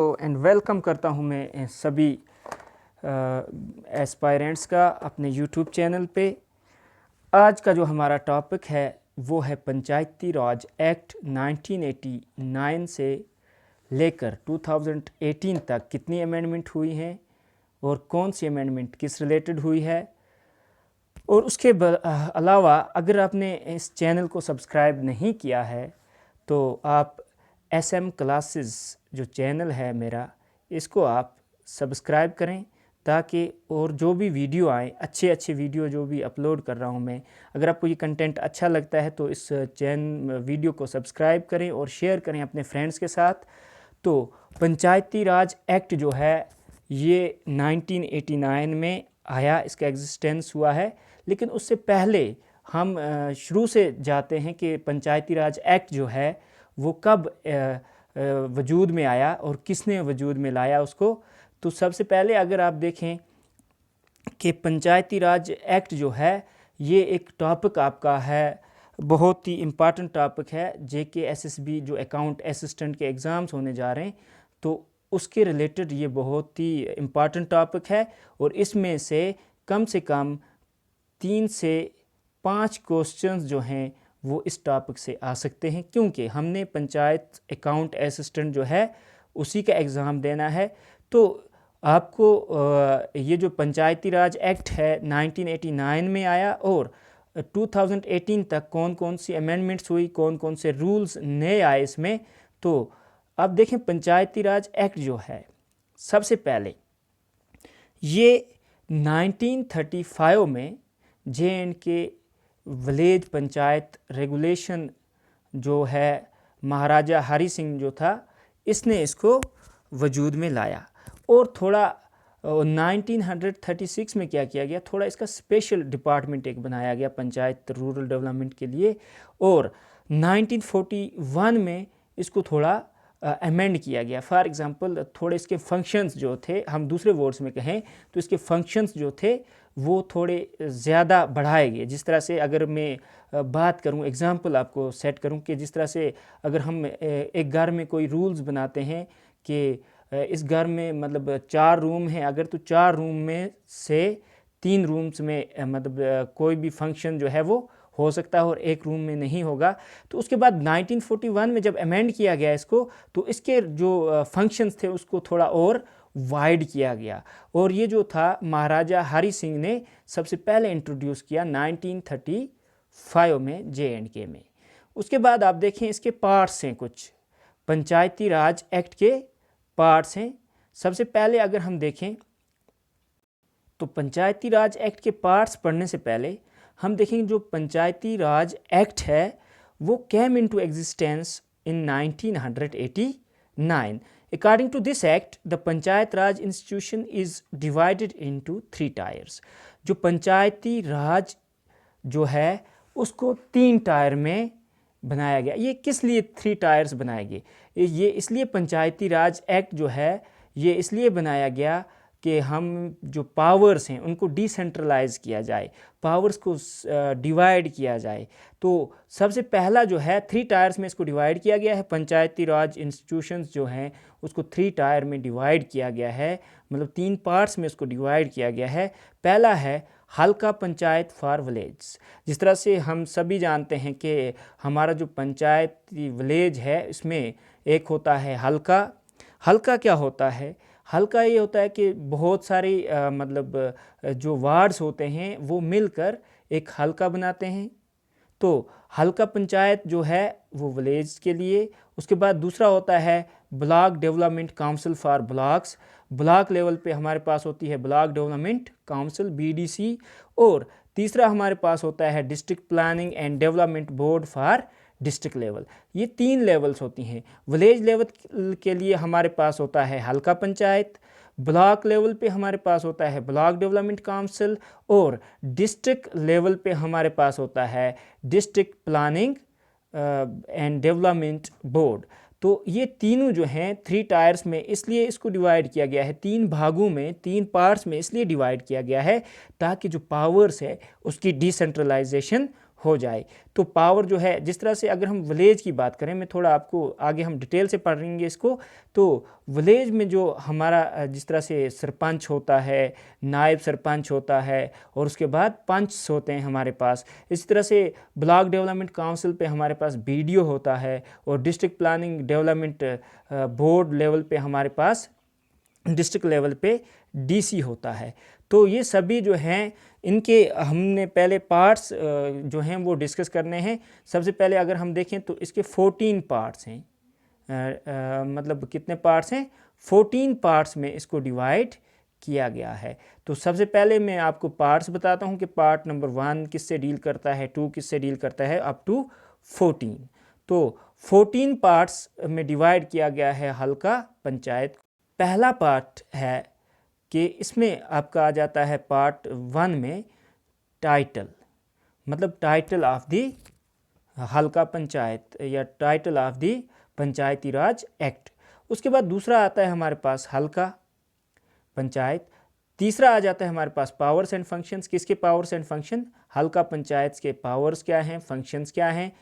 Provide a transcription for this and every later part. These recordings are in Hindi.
एंड वेलकम करता हूं मैं सभी एस्पायरेंट्स का अपने यूट्यूब चैनल पे। आज का जो हमारा टॉपिक है वो है पंचायती राज एक्ट 1989 से लेकर 2018 तक कितनी अमेंडमेंट हुई हैं और कौन सी अमेंडमेंट किस रिलेटेड हुई है। और उसके अलावा अगर आपने इस चैनल को सब्सक्राइब नहीं किया है तो आप SM क्लासेस जो चैनल है मेरा, इसको आप सब्सक्राइब करें ताकि और जो भी वीडियो आए, अच्छे वीडियो जो भी अपलोड कर रहा हूं मैं, अगर आपको ये कंटेंट अच्छा लगता है तो इस वीडियो को सब्सक्राइब करें और शेयर करें अपने फ्रेंड्स के साथ। तो पंचायती राज एक्ट जो है ये 1989 में आया, इसका एग्जिस्टेंस हुआ है। लेकिन उससे पहले हम शुरू से जाते हैं कि पंचायती राज एक्ट जो है वो कब वजूद में आया और किसने वजूद में लाया उसको। तो सबसे पहले अगर आप देखें कि पंचायती राज एक्ट जो है ये एक टॉपिक आपका है, बहुत ही इम्पॉर्टेंट टॉपिक है। JK SSB जो अकाउंट असिस्टेंट के एग्ज़ाम्स होने जा रहे हैं तो उसके रिलेटेड ये बहुत ही इम्पॉर्टेंट टॉपिक है। और इसमें से कम 3 से 5 क्वेश्चंस जो हैं वो इस टॉपिक से आ सकते हैं, क्योंकि हमने पंचायत अकाउंट असिस्टेंट जो है उसी का एग्ज़ाम देना है। तो आपको ये जो पंचायती राज एक्ट है 1989 में आया और 2018 तक कौन कौन सी अमेंडमेंट्स हुई, कौन कौन से रूल्स नए आए इसमें। तो अब देखें पंचायती राज एक्ट जो है सबसे पहले ये 1935 में J&K विलेज पंचायत रेगुलेशन जो है महाराजा हरि सिंह जो था इसने इसको वजूद में लाया। और थोड़ा 1936 में क्या किया गया, थोड़ा इसका स्पेशल डिपार्टमेंट एक बनाया गया पंचायत रूरल डेवलपमेंट के लिए। और 1941 में इसको थोड़ा अमेंड किया गया। फॉर एग्ज़ाम्पल थोड़े इसके फंक्शंस जो थे, हम दूसरे वर्ड्स में कहें तो इसके फंक्शंस जो थे वो थोड़े ज़्यादा बढ़ाए गए। जिस तरह से अगर मैं बात करूं, एग्ज़ाम्पल आपको सेट करूं कि जिस तरह से अगर हम एक घर में कोई रूल्स बनाते हैं कि इस घर में मतलब 4 रूम हैं, अगर तो 4 रूम में से 3 रूम्स में मतलब कोई भी फंक्शन जो है वो हो सकता है और एक रूम में नहीं होगा। तो उसके बाद 1941 में जब अमेंड किया गया इसको, तो इसके जो फंक्शंस थे उसको थोड़ा और वाइड किया गया। और ये जो था महाराजा हरि सिंह ने सबसे पहले इंट्रोड्यूस किया 1935 में J&K में। उसके बाद आप देखें इसके पार्ट्स हैं, कुछ पंचायती राज एक्ट के पार्ट्स हैं। सबसे पहले अगर हम देखें तो पंचायती राज एक्ट के पार्ट्स पढ़ने से पहले हम देखेंगे जो पंचायती राज एक्ट है वो came into existence in 1989। According to this act, the Panchayat Raj institution is divided into 3 tiers. जो पंचायती राज जो है उसको 3 टायर में बनाया गया। ये किस लिए 3 टायर्स बनाए गए? ये इसलिए पंचायती राज एक्ट जो है ये इसलिए बनाया गया कि हम जो पावर्स हैं उनको डिसेंट्रलाइज किया जाए, पावर्स को डिवाइड किया जाए। तो सबसे पहला जो है 3 टायर्स में इसको डिवाइड किया गया है। पंचायती राज इंस्टीट्यूशंस जो हैं उसको 3 टायर में डिवाइड किया गया है, मतलब 3 पार्ट्स में इसको डिवाइड किया गया है। पहला है हल्का पंचायत फॉर विलेज। जिस तरह से हम सभी जानते हैं कि हमारा जो पंचायती विलेज है इसमें एक होता है हल्का। हल्का क्या होता है? हल्का ये होता है कि बहुत सारी मतलब जो वार्ड्स होते हैं वो मिलकर एक हल्का बनाते हैं। तो हल्का पंचायत जो है वो विलेज के लिए। उसके बाद दूसरा होता है block development council for blocks. Block level पे हमारे पास होती है ब्लॉक डेवलपमेंट काउंसिल BDC। और तीसरा हमारे पास होता है district planning and development board for district level. ये 3 लेवल्स होती हैं। विलेज लेवल के लिए हमारे पास होता है हल्का पंचायत, ब्लॉक लेवल पे हमारे पास होता है ब्लॉक डेवलपमेंट काउंसिल और डिस्ट्रिक्ट लेवल पे हमारे पास होता है district planning and development board. तो ये तीनों जो हैं 3 टायर्स में इसलिए इसको डिवाइड किया गया है, 3 भागों में, 3 पार्ट्स में इसलिए डिवाइड किया गया है ताकि जो पावर्स है उसकी डिसेंट्रलाइजेशन हो जाए। तो पावर जो है, जिस तरह से अगर हम विलेज की बात करें, मैं थोड़ा आपको आगे हम डिटेल से पढ़ेंगे इसको, तो विलेज में जो हमारा जिस तरह से सरपंच होता है, नायब सरपंच होता है, और उसके बाद पंच होते हैं हमारे पास। इसी तरह से ब्लॉक डेवलपमेंट काउंसिल पे हमारे पास बीडीओ होता है, और district planning development board level पे हमारे पास डिस्ट्रिक्ट लेवल पे डीसी होता है। तो ये सभी जो हैं, इनके हमने पहले पार्ट्स जो हैं वो डिस्कस करने हैं। सबसे पहले अगर हम देखें तो इसके 14 पार्ट्स हैं। मतलब कितने पार्ट्स हैं? 14 पार्ट्स में इसको डिवाइड किया गया है। तो सबसे पहले मैं आपको पार्ट्स बताता हूं कि पार्ट नंबर 1 किससे डील करता है, 2 किससे डील करता है, अप टू 14। तो 14 पार्ट्स में डिवाइड किया गया है हल्का पंचायत। पहला पार्ट है कि इसमें आपका आ जाता है पार्ट 1 में टाइटल, मतलब टाइटल ऑफ दी हल्का पंचायत या title of the Panchayati Raj act. उसके बाद दूसरा आता है हमारे पास हल्का पंचायत। तीसरा आ जाता है हमारे पास पावर्स एंड फंक्शंस। किसके पावर्स एंड फंक्शन? हल्का पंचायत के पावर्स क्या हैं, फंक्शंस क्या हैं।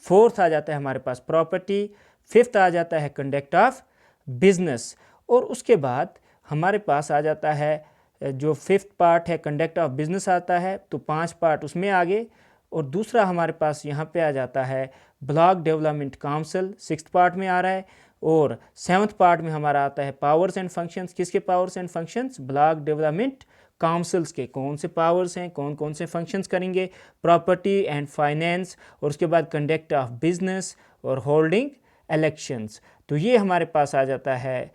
फोर्थ आ जाता है हमारे पास प्रॉपर्टी। फिफ्थ आ जाता है कंडक्ट ऑफ बिजनेस। और उसके बाद हमारे पास आ जाता है जो फिफ्थ पार्ट है कंडक्ट ऑफ बिजनेस आता है, तो 5 पार्ट उसमें आ गए। और दूसरा हमारे पास यहाँ पे आ जाता है block development council, 6th part में आ रहा है। और 7th पार्ट में हमारा आता है पावर्स एंड फंक्शंस। किसके powers and functions? Block development councils के कौन से पावर्स हैं, कौन कौन से फंक्शंस करेंगे, प्रॉपर्टी एंड फाइनेंस, और उसके बाद कंडक्ट ऑफ बिजनेस और होल्डिंग इलेक्शंस। तो ये हमारे पास आ जाता है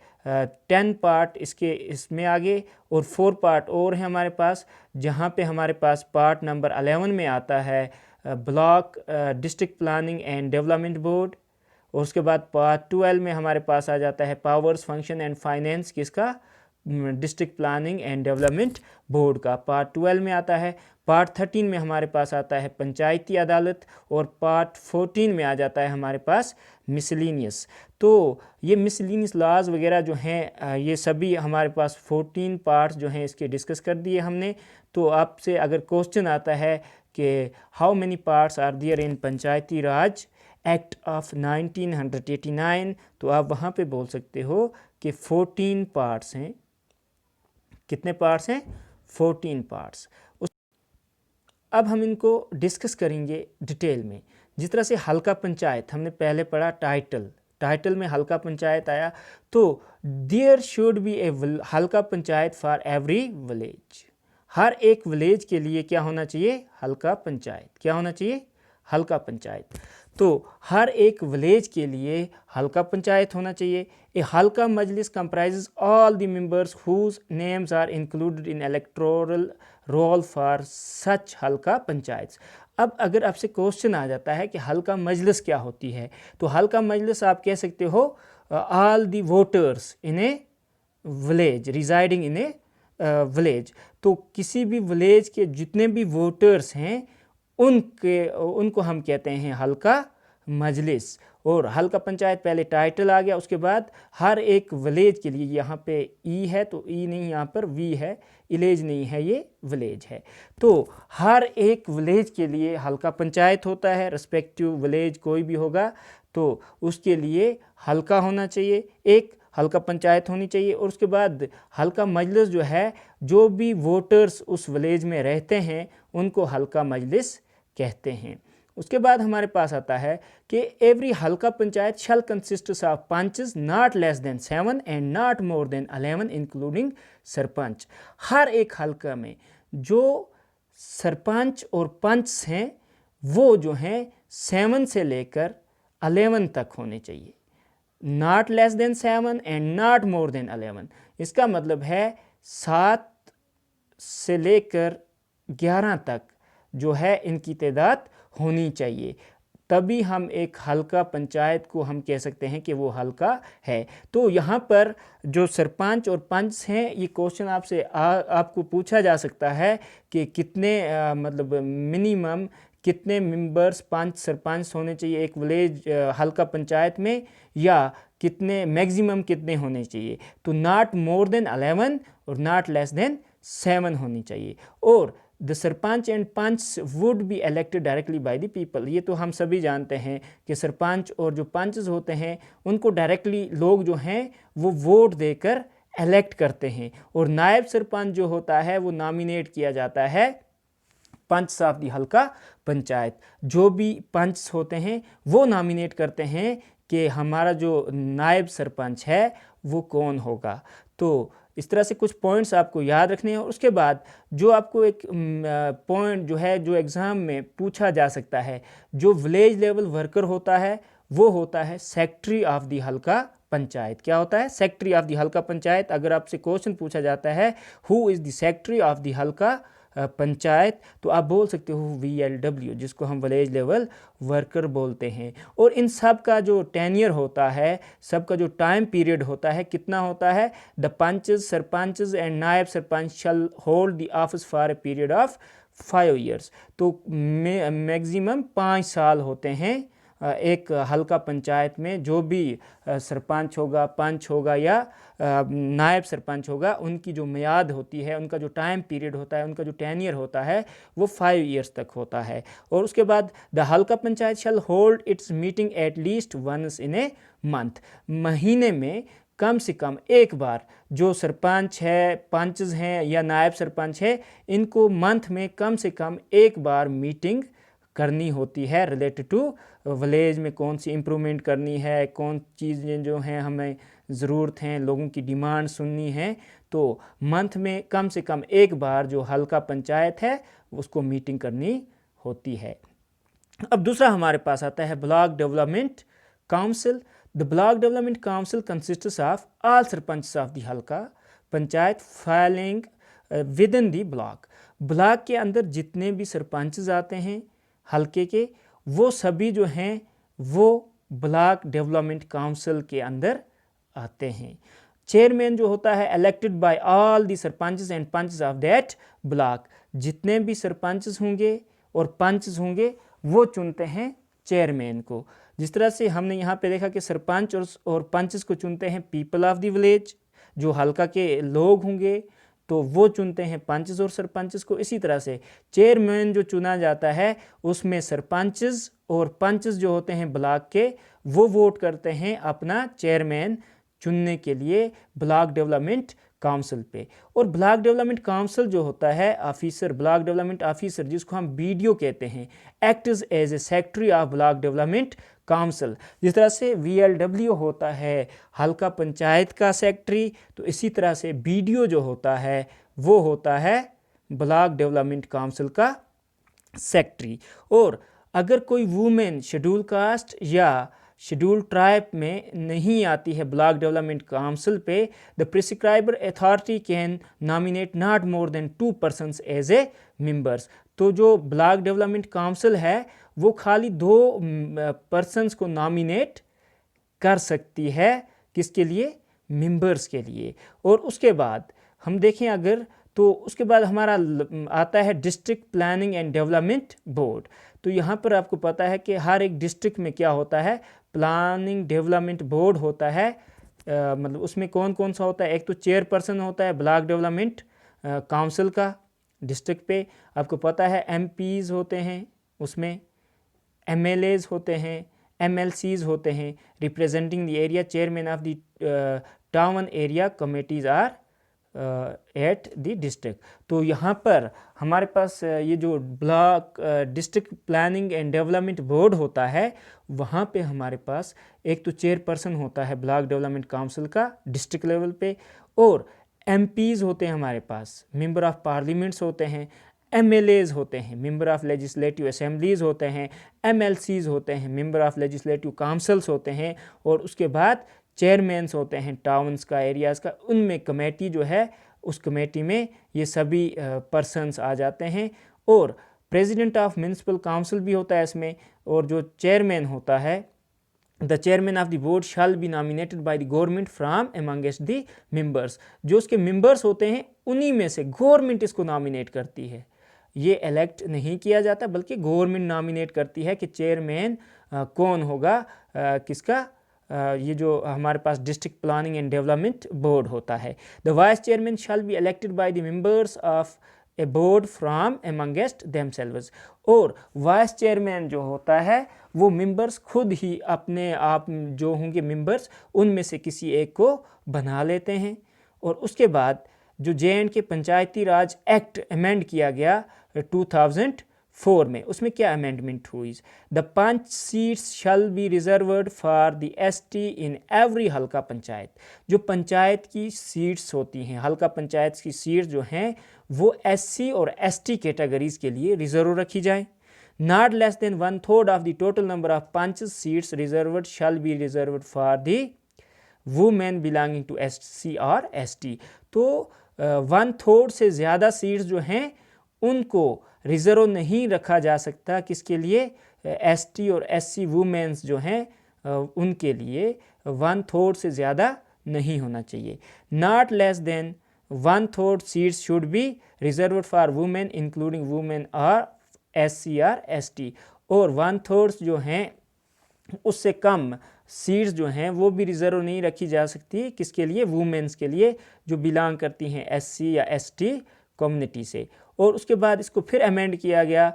10 पार्ट इसमें आगे। और 4 पार्ट और हैं हमारे पास, जहाँ पे हमारे पास पार्ट नंबर 11 में आता है block district planning and development board. और उसके बाद पार्ट 12 में हमारे पास आ जाता है पावर्स फंक्शन एंड फाइनेंस, किसका? District planning and development board का पार्ट 12 में आता है। पार्ट 13 में हमारे पास आता है पंचायती अदालत। और पार्ट 14 में आ जाता है हमारे पास मिसलिनियस। तो ये मिसलिनियस लॉज वगैरह जो हैं, ये सभी हमारे पास 14 पार्ट्स जो हैं इसके डिस्कस कर दिए हमने। तो आपसे अगर क्वेश्चन आता है कि how many parts are there in Panchayati Raj act of 1989, तो आप वहाँ पे बोल सकते हो कि 14 पार्ट्स हैं। कितने पार्ट्स हैं? 14 पार्ट्स। अब हम इनको डिस्कस करेंगे डिटेल में। जिस तरह से हल्का पंचायत हमने पहले पढ़ा, टाइटल में हल्का पंचायत आया, तो देयर शुड बी ए हल्का पंचायत फॉर एवरी विलेज। हर एक विलेज के लिए क्या होना चाहिए? हल्का पंचायत। क्या होना चाहिए? हल्का पंचायत। तो हर एक विलेज के लिए हल्का पंचायत होना चाहिए। A Halqa Majlis comprises all the members whose names are included in electoral roll for such Halqa Panchayat. अब अगर आपसे क्वेश्चन आ जाता है कि हल्का मजलिस क्या होती है, तो हल्का मजलिस आप कह सकते हो all the voters in A village residing in A village. तो किसी भी विलेज के जितने भी वोटर्स हैं उनको हम कहते हैं हल्का मजलिस। और हल्का पंचायत पहले टाइटल आ गया, उसके बाद हर एक विलेज के लिए, यहाँ पे ई है तो ई नहीं, यहाँ पर वी है, विलेज नहीं है, ये विलेज है। तो हर एक विलेज के लिए हल्का पंचायत होता है। रिस्पेक्टिव विलेज कोई भी होगा तो उसके लिए हल्का होना चाहिए, एक हल्का पंचायत होनी चाहिए। और उसके बाद हल्का मजलिस जो है, जो भी वोटर्स उस विलेज में रहते हैं उनको हल्का मजलिस कहते हैं। उसके बाद हमारे पास आता है कि every Halqa panchayat shall consist of panches not less than 7 and not more than 11 including sarpanch. हर एक हल्का में जो सरपंच और पंच हैं वो जो हैं 7 से लेकर 11 तक होने चाहिए। Not less than 7 and not more than 11, इसका मतलब है 7 से लेकर 11 तक जो है इनकी तादाद होनी चाहिए, तभी हम एक हल्का पंचायत को हम कह सकते हैं कि वो हल्का है। तो यहाँ पर जो सरपंच और पंच हैं, ये क्वेश्चन आपसे आपको पूछा जा सकता है कि कितने मतलब मिनिमम कितने मेंबर्स पंच सरपंच होने चाहिए एक विलेज हल्का पंचायत में, या कितने मैक्सिमम कितने होने चाहिए। तो नॉट मोर देन 11 और नॉट लेस देन 7 होनी चाहिए। और the sarpanch and panch would be elected directly by the people. ये तो हम सभी जानते हैं कि सरपंच और जो पंचेस होते हैं उनको डायरेक्टली लोग जो हैं वो वोट देकर इलेक्ट करते हैं, और नायब सरपंच जो होता है वो नॉमिनेट किया जाता है पंच ऑफ दी हल्का पंचायत। जो भी पंच होते हैं वो नॉमिनेट करते हैं कि हमारा जो नायब सरपंच है वो कौन होगा। तो इस तरह से कुछ पॉइंट्स आपको याद रखने हैं। और उसके बाद जो आपको एक पॉइंट जो है जो एग्ज़ाम में पूछा जा सकता है, जो विलेज लेवल वर्कर होता है वो होता है सेक्रेटरी ऑफ दी हल्का पंचायत। क्या होता है? सेक्रेटरी ऑफ दी हल्का पंचायत। अगर आपसे क्वेश्चन पूछा जाता है who is the secretary of the हल्का पंचायत, तो आप बोल सकते हो VLW, जिसको हम विलेज लेवल वर्कर बोलते हैं। और इन सब का जो टेन्योर होता है, सबका जो टाइम पीरियड होता है, कितना होता है? The punches, sarpanches and naib sarpanch shall hold the office for a period of 5 years। तो मैक्सिमम 5 साल होते हैं एक हल्का पंचायत में। जो भी सरपंच होगा, पंच होगा या नायब सरपंच होगा, उनकी जो मियाद होती है, उनका जो टाइम पीरियड होता है, उनका जो टेन्योर होता है वो 5 years तक होता है। और उसके बाद द हल्का panchayat shall hold its meeting at least once in a month. महीने में कम से कम एक बार जो सरपंच है, पंचेस हैं या नायब सरपंच है, इनको मंथ में कम से कम एक बार मीटिंग करनी होती है रिलेटेड टू विलेज में कौन सी इम्प्रूवमेंट करनी है, कौन चीज़ें जो हैं हमें ज़रूरत हैं, लोगों की डिमांड सुननी है। तो मंथ में कम से कम एक बार जो हल्का पंचायत है उसको मीटिंग करनी होती है। अब दूसरा हमारे पास आता है block development council. The block development council consists of all sarpanch of the हल्का Panchayat falling within the block. Block के अंदर जितने भी सरपंच आते हैं हल्के के, वो सभी जो हैं वो ब्लॉक डेवलपमेंट काउंसिल के अंदर आते हैं। चेयरमैन जो होता है elected by all the sarpanches and panches of that block. जितने भी सरपंचेस होंगे और पंचेस होंगे वो चुनते हैं चेयरमैन को। जिस तरह से हमने यहाँ पे देखा कि सरपंच और पंचेस को चुनते हैं पीपल ऑफ द विलेज, जो हल्का के लोग होंगे तो वो चुनते हैं पंचेस और सरपंचेस को। इसी तरह से चेयरमैन जो चुना जाता है उसमें सरपंचेस और पंचेस जो होते हैं ब्लॉक के, वो वोट करते हैं अपना चेयरमैन चुनने के लिए ब्लॉक डेवलपमेंट काउंसिल पे। और ब्लॉक डेवलपमेंट काउंसिल जो होता है ऑफिसर, ब्लॉक डेवलपमेंट ऑफिसर, जिसको हम BDO कहते हैं, acts as a secretary of block development council. जिस तरह से VLW होता है हल्का पंचायत का सेक्रेटरी, तो इसी तरह से BDO जो होता है वो होता है ब्लॉक डेवलपमेंट काउंसिल का सेक्रेटरी। और अगर कोई वुमेन शेड्यूल कास्ट या शेड्यूल ट्राइब में नहीं आती है ब्लॉक डेवलपमेंट काउंसिल पे, the prescriber authority can nominate not more than 2 persons as a members. तो जो ब्लॉक डेवलपमेंट काउंसिल है वो खाली 2 persons को नॉमिनेट कर सकती है। किसके लिए? मेंबर्स के लिए। और उसके बाद हम देखें अगर, तो उसके बाद हमारा आता है district planning and development board. तो यहाँ पर आपको पता है कि हर एक डिस्ट्रिक्ट में क्या होता है, प्लानिंग डेवलपमेंट बोर्ड होता है। मतलब उसमें कौन कौन सा होता है? एक तो चेयरपर्सन होता है ब्लॉक डेवलपमेंट काउंसिल का डिस्ट्रिक्ट पे, आपको पता है MPs होते हैं, उसमें MLAs होते हैं, MLCs होते हैं, representing the area, chairman of the town area committees are at the district. तो यहाँ पर हमारे पास ये जो block district planning and development board होता है, वहाँ पे हमारे पास एक तो चेयरपर्सन होता है ब्लॉक डेवलपमेंट काउंसिल का डिस्ट्रिक्ट लेवल पे, और MPs होते हैं हमारे पास, मेंबर ऑफ पार्लियामेंट्स होते हैं, MLAs होते हैं, मेंबर ऑफ लेजिस्लेटिव असेंबलीज होते हैं, MLCs होते हैं, मेंबर ऑफ लेजिस्लेटिव काउंसिल्स होते हैं, और उसके बाद चेयरमैन्स होते हैं टाउन्स का, एरियाज़ का। उनमें कमेटी जो है, उस कमेटी में ये सभी पर्सनस आ जाते हैं। और प्रेसिडेंट ऑफ म्यूनिसिपल काउंसिल भी होता है इसमें। और जो चेयरमैन होता है, the chairman of the board shall be nominated by the government from amongst the members. जो उसके मेंबर्स होते हैं उन्हीं में से गवर्नमेंट इसको नॉमिनेट करती है। ये इलेक्ट नहीं किया जाता, बल्कि गवर्नमेंट नॉमिनेट करती है कि चेयरमैन कौन होगा किसका, ये जो हमारे पास district planning and development board होता है। The vice chairman shall be elected by the members of a board from amongst themselves. और वाइस चेयरमैन जो होता है वो मेंबर्स खुद ही अपने आप जो होंगे मेंबर्स उनमें से किसी एक को बना लेते हैं। और उसके बाद जो J&K पंचायती राज एक्ट अमेंड किया गया 2004 में, उसमें क्या अमेंडमेंट हुई? The 5 seats shall be reserved for the ST in every Halqa panchayat. जो पंचायत की सीट्स होती हैं, हल्का पंचायत की सीट्स जो हैं वो SC और ST कैटेगरीज के लिए रिजर्व रखी जाए। Not less than 1/3 of the total number of punch seats reserved shall be reserved for the women belonging to SC और ST। तो 1/3 से ज़्यादा सीट्स जो हैं उनको रिज़र्व नहीं रखा जा सकता। किसके लिए? ST और SC वुमेन्स जो हैं उनके लिए 1/3 से ज़्यादा नहीं होना चाहिए। Not less than 1/3 seats should be reserve for women including women और SC और ST। और 1/3 जो हैं उससे कम सीट्स जो हैं वो भी रिज़र्व नहीं रखी जा सकती। किसके लिए? वुमेन्स के लिए जो बिलोंग करती हैं SC या ST कम्युनिटी से। और उसके बाद इसको फिर अमेंड किया गया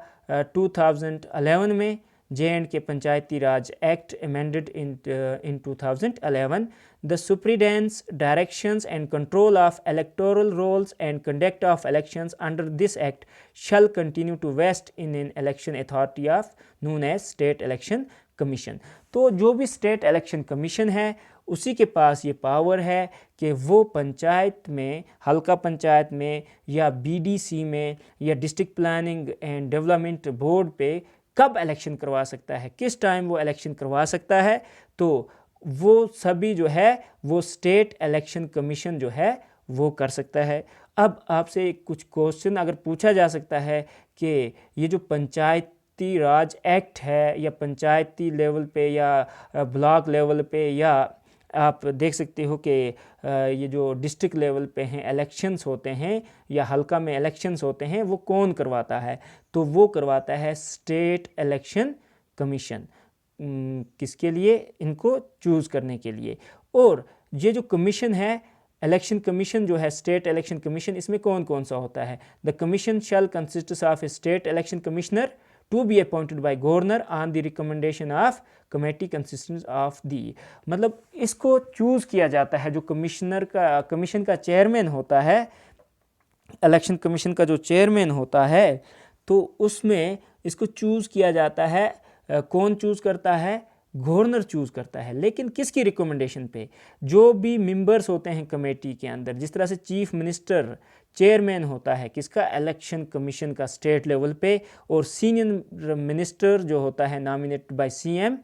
2011 में। J&K Panchayati Raj act amended in 2011। The superintendence, directions and control of electoral rolls and conduct of elections under this act shall continue to vest in an election authority of known as State Election Commission। तो जो भी स्टेट इलेक्शन कमीशन है उसी के पास ये पावर है कि वो पंचायत में, हल्का पंचायत में या BDC में या district planning and development board पे कब इलेक्शन करवा सकता है, किस टाइम वो इलेक्शन करवा सकता है। तो वो सभी जो है वो स्टेट इलेक्शन कमीशन जो है वो कर सकता है। अब आपसे कुछ क्वेश्चन अगर पूछा जा सकता है कि ये जो पंचायती राज एक्ट है या पंचायती लेवल पे या ब्लॉक लेवल पे या आप देख सकते हो कि ये जो डिस्ट्रिक्ट लेवल पे हैं इलेक्शंस होते हैं या हल्का में इलेक्शंस होते हैं वो कौन करवाता है? तो वो करवाता है स्टेट इलेक्शन कमीशन। किसके लिए? इनको चूज़ करने के लिए। और ये जो कमीशन है इलेक्शन कमीशन जो है स्टेट इलेक्शन कमीशन, इसमें कौन कौन सा होता है? The commission shall consist of a state election commissioner to be appointed by governor on the recommendation of committee consistent of the. मतलब इसको चूज़ किया जाता है जो कमीशन का चेयरमैन होता है, इलेक्शन कमीशन का जो चेयरमैन होता है, तो उसमें इसको चूज़ किया जाता है। कौन चूज़ करता है? गवर्नर चूज़ करता है। लेकिन किसकी रिकमेंडेशन पे? जो भी मेंबर्स होते हैं कमेटी के अंदर, जिस तरह से चीफ मिनिस्टर चेयरमैन होता है किसका? इलेक्शन कमीशन का स्टेट लेवल पे, और सीनियर मिनिस्टर जो होता है नॉमिनेटेड बाय CM।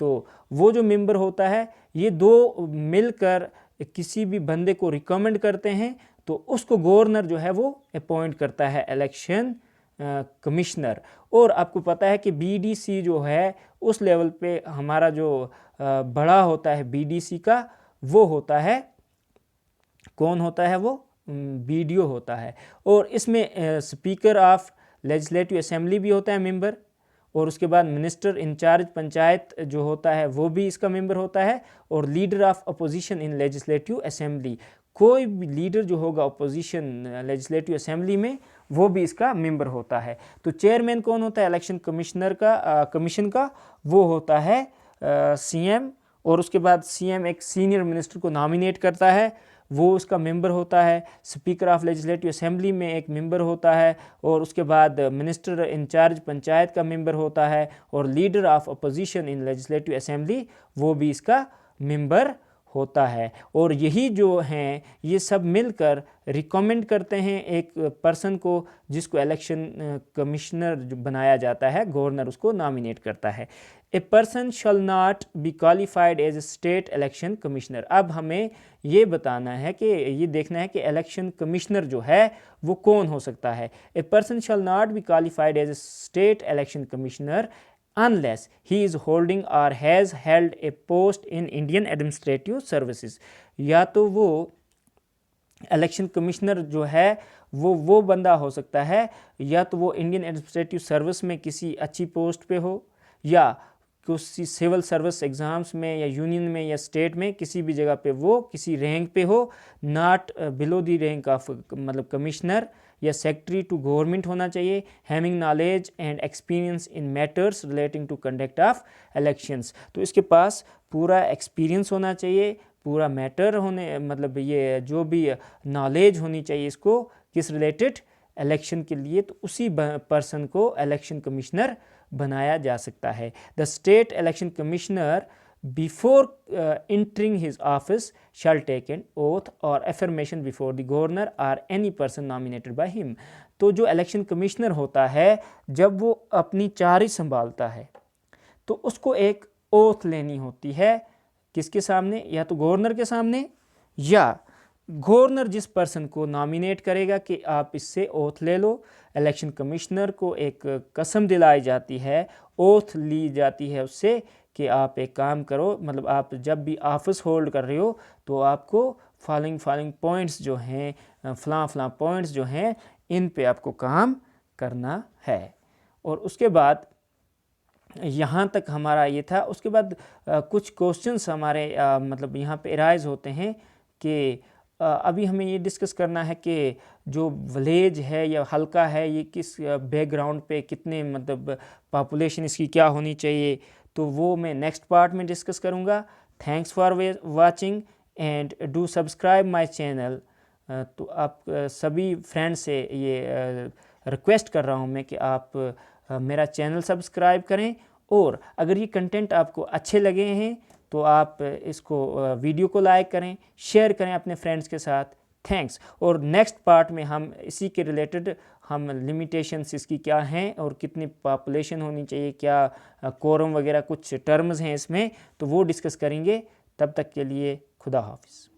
तो वो जो मेंबर होता है ये दो मिलकर किसी भी बंदे को रिकमेंड करते हैं, तो उसको गवर्नर जो है वो अपॉइंट करता है इलेक्शन कमिश्नर। और आपको पता है कि BDC जो है उस लेवल पे हमारा जो बड़ा होता है BDC का वो होता है, कौन होता है वो? BDO होता है। और इसमें स्पीकर ऑफ लेजिस्लेटिव असेंबली भी होता है मेंबर, और उसके बाद मिनिस्टर इंचार्ज पंचायत जो होता है वो भी इसका मेंबर होता है, और leader of opposition in legislative assembly, कोई भी लीडर जो होगा अपोजिशन लेजिस्लेटिव असेंबली में वो भी इसका मेंबर होता है। तो चेयरमैन कौन होता है इलेक्शन कमिश्नर का कमीशन का? वो होता है CM। और उसके बाद CM एक सीनियर मिनिस्टर को नॉमिनेट करता है, वो उसका मेंबर होता है। स्पीकर ऑफ लेजिस्लेटिव असेंबली में एक मेंबर होता है, और उसके बाद मिनिस्टर इंचार्ज पंचायत का मेंबर होता है, और leader of opposition in legislative assembly वो भी इसका मेंबर होता है। और यही जो हैं ये सब मिलकर रिकमेंड करते हैं एक पर्सन को जिसको इलेक्शन कमिश्नर जो बनाया जाता है, गवर्नर उसको नॉमिनेट करता है। A person shall not be qualified as a state election commissioner. अब हमें ये बताना है कि ये देखना है कि इलेक्शन कमिश्नर जो है वो कौन हो सकता है। A person shall not be qualified as a state election commissioner unless he is holding or has held a post in Indian Administrative Services। या तो वो इलेक्शन कमिश्नर जो है वो बंदा हो सकता है, या तो वो इंडियन एडमिनिस्ट्रेटिव सर्विस में किसी अच्छी पोस्ट पे हो, या किसी सिविल सर्विस एग्ज़ाम्स में या यूनियन में या स्टेट में किसी भी जगह पे वो किसी रैंक पे हो, not below the rank of मतलब कमिश्नर या सेक्रेटरी टू गवर्नमेंट होना चाहिए, having knowledge and experience in matters relating to conduct of elections. तो इसके पास पूरा एक्सपीरियंस होना चाहिए, पूरा मैटर होने मतलब ये जो भी नॉलेज होनी चाहिए इसको किस रिलेटेड, इलेक्शन के लिए। तो उसी पर्सन को इलेक्शन कमिश्नर बनाया जा सकता है। The state election commissioner before entering his office shall take an oath or affirmation before the governor or any person nominated by him। तो जो इलेक्शन कमिश्नर होता है जब वो अपनी चार्ज संभालता है तो उसको एक ओथ लेनी होती है, किसके सामने, या तो गवर्नर के सामने, या गवर्नर जिस पर्सन को नॉमिनेट करेगा कि आप इससे ओथ ले लो। इलेक्शन कमिश्नर को एक कसम दिलाई जाती है, ओथ ली जाती है उससे कि आप एक काम करो, मतलब आप जब भी ऑफिस होल्ड कर रहे हो तो आपको फॉलोइंग पॉइंट्स जो हैं, फलां पॉइंट्स जो हैं, इन पे आपको काम करना है। और उसके बाद यहाँ तक हमारा ये था। उसके बाद कुछ क्वेश्चंस हमारे मतलब यहाँ पे अराइज होते हैं कि अभी हमें ये डिस्कस करना है कि जो विलेज है या हल्का है ये किस बैकग्राउंड पे, कितने मतलब पॉपुलेशन इसकी क्या होनी चाहिए, तो वो मैं नेक्स्ट पार्ट में डिस्कस करूँगा। Thanks for watching and do subscribe my channel. तो आप सभी फ्रेंड्स से ये रिक्वेस्ट कर रहा हूँ मैं कि आप मेरा चैनल सब्सक्राइब करें, और अगर ये कंटेंट आपको अच्छे लगे हैं तो आप इसको वीडियो को लाइक करें, शेयर करें अपने फ्रेंड्स के साथ। थैंक्स। और नेक्स्ट पार्ट में हम इसी के रिलेटेड हम लिमिटेशंस इसकी क्या हैं और कितनी पॉपुलेशन होनी चाहिए, क्या कोरम वगैरह कुछ टर्म्स हैं इसमें, तो वो डिस्कस करेंगे। तब तक के लिए खुदा हाफिज़।